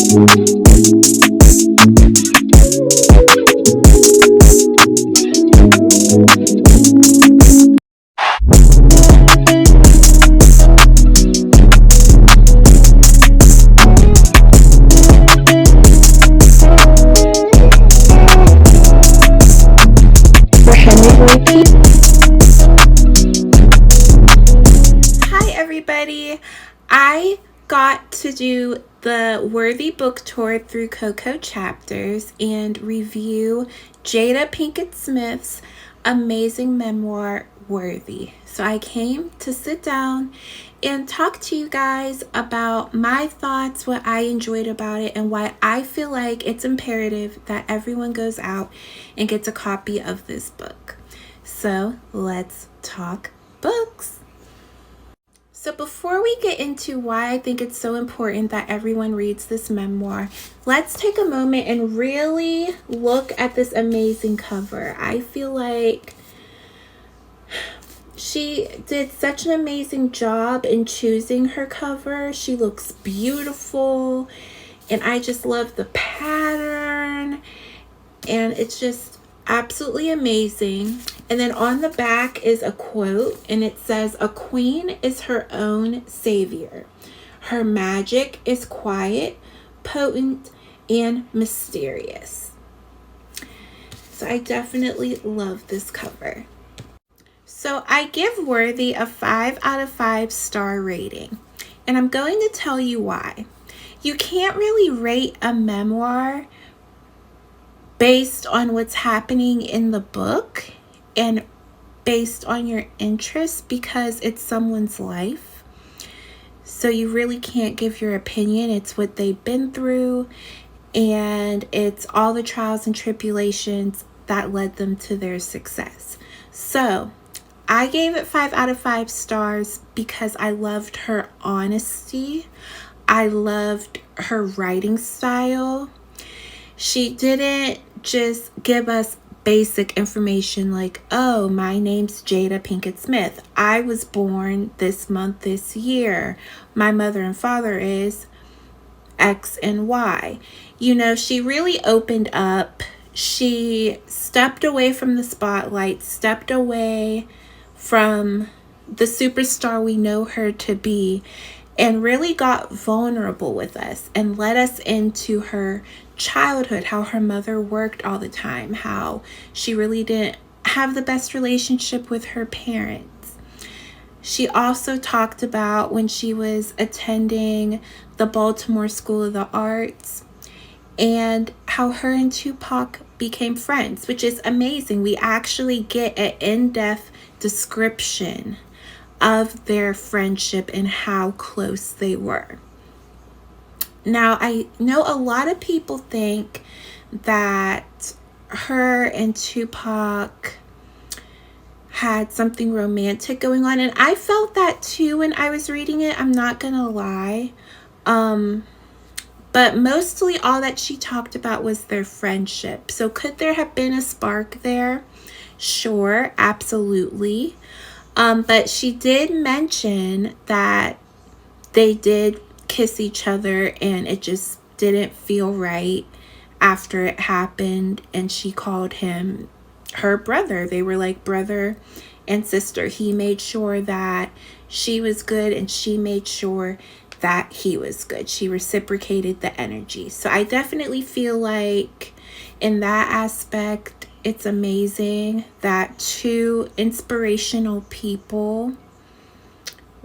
Hi everybody! I got to do the Worthy book tour through Coco Chapters and review Jada Pinkett Smith's amazing memoir, Worthy. So I came to sit down and talk to you guys about my thoughts, what I enjoyed about it, and why I feel like it's imperative that everyone goes out and gets a copy of this book. So let's talk books. So before we get into why I think it's so important that everyone reads this memoir, let's take a moment and really look at this amazing cover. I feel like she did such an amazing job in choosing her cover. She looks beautiful, and I just love the pattern, and it's just absolutely amazing. And then on the back is a quote, and it says, "A queen is her own savior. Her magic is quiet, potent, and mysterious." So I definitely love this cover. So I give Worthy a 5 out of 5 star rating, and I'm going to tell you why. You can't really rate a memoir based on what's happening in the book and based on your interests, because it's someone's life. So you really can't give your opinion. It's what they've been through, and it's all the trials and tribulations that led them to their success. So I gave it 5 out of 5 stars because I loved her honesty. I loved her writing style. She didn't just give us basic information like, oh, my name's Jada Pinkett Smith. I was born this month, this year. My mother and father is X and Y. She really opened up. She stepped away from the spotlight, stepped away from the superstar we know her to be, and really got vulnerable with us and let us into her childhood, how her mother worked all the time, how she really didn't have the best relationship with her parents. She also talked about when she was attending the Baltimore School of the Arts and how her and Tupac became friends, which is amazing. We actually get an in-depth description of their friendship and how close they were. Now, I know a lot of people think that her and Tupac had something romantic going on, and I felt that too when I was reading it. I'm not gonna lie. But mostly all that she talked about was their friendship. So could there have been a spark there? Sure, absolutely. But she did mention that they did kiss each other and it just didn't feel right after it happened, and she called him her brother. They were like brother and sister. He made sure that she was good and she made sure that he was good. She reciprocated the energy. So I definitely feel like in that aspect, it's amazing that two inspirational people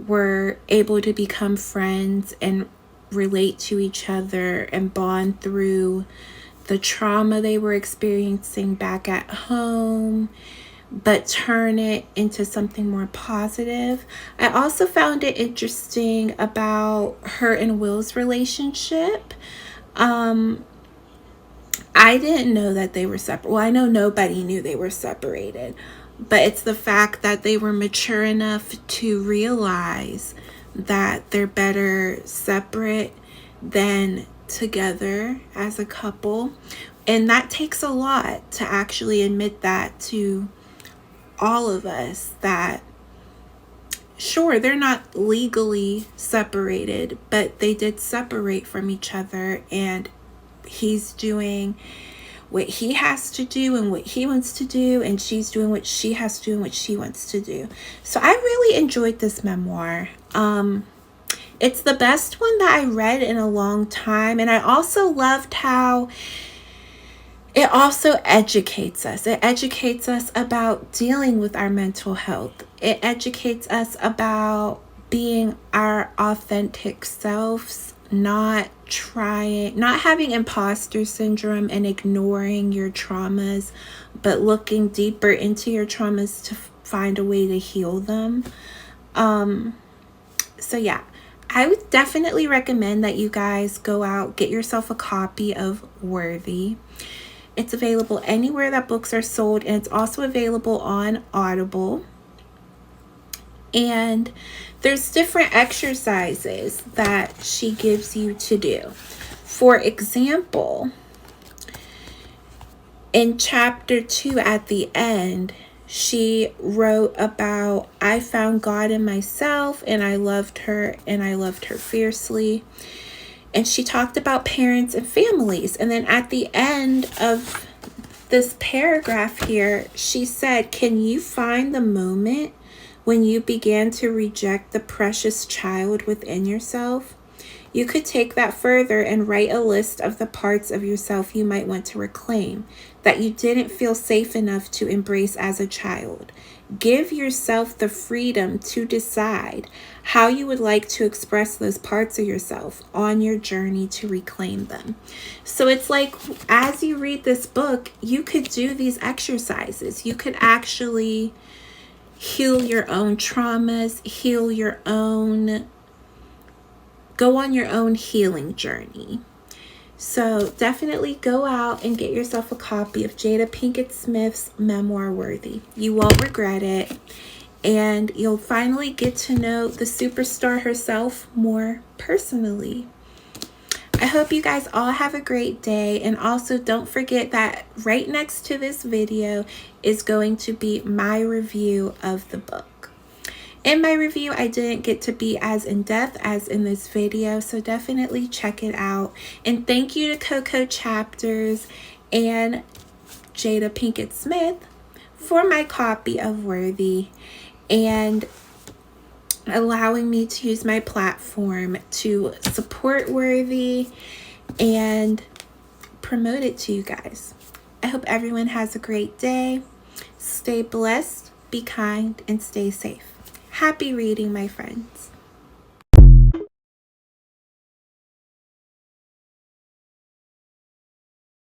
were able to become friends and relate to each other and bond through the trauma they were experiencing back at home, but turn it into something more positive. I also found it interesting about her and Will's relationship. I didn't know that they were separate. Well, I know nobody knew they were separated, but it's the fact that they were mature enough to realize that they're better separate than together as a couple. And that takes a lot to actually admit that to all of us, that Sure, they're not legally separated, but they did separate from each other, and he's doing what he has to do and what he wants to do, and she's doing what she has to do and what she wants to do. So I really enjoyed this memoir. It's the best one that I read in a long time, and I also loved how it also educates us. It educates us about dealing with our mental health. It educates us about being our authentic selves, not having imposter syndrome and ignoring your traumas, but looking deeper into your traumas to find a way to heal them. So yeah, I would definitely recommend that you guys go out, get yourself a copy of Worthy. It's available anywhere that books are sold, and it's also available on Audible. And there's different exercises that she gives you to do. For example, in chapter 2 at the end, she wrote about, I found God in myself, and I loved her fiercely. And she talked about parents and families. And then at the end of this paragraph here, she said, can you find the moment when you began to reject the precious child within yourself? You could take that further and write a list of the parts of yourself you might want to reclaim that you didn't feel safe enough to embrace as a child. Give yourself the freedom to decide how you would like to express those parts of yourself on your journey to reclaim them. So it's like, as you read this book, you could do these exercises. You could actually heal your own traumas, go on your own healing journey. So definitely go out and get yourself a copy of Jada Pinkett Smith's memoir, Worthy. You won't regret it, and you'll finally get to know the superstar herself more personally. I hope you guys all have a great day, and also don't forget that right next to this video is going to be my review of the book. In my review, I didn't get to be as in-depth as in this video, so definitely check it out. And thank you to Coco Chapters and Jada Pinkett Smith for my copy of Worthy and allowing me to use my platform to support Worthy and promote it to you guys. I hope everyone has a great day. Stay blessed, be kind, and stay safe. Happy reading, my friends.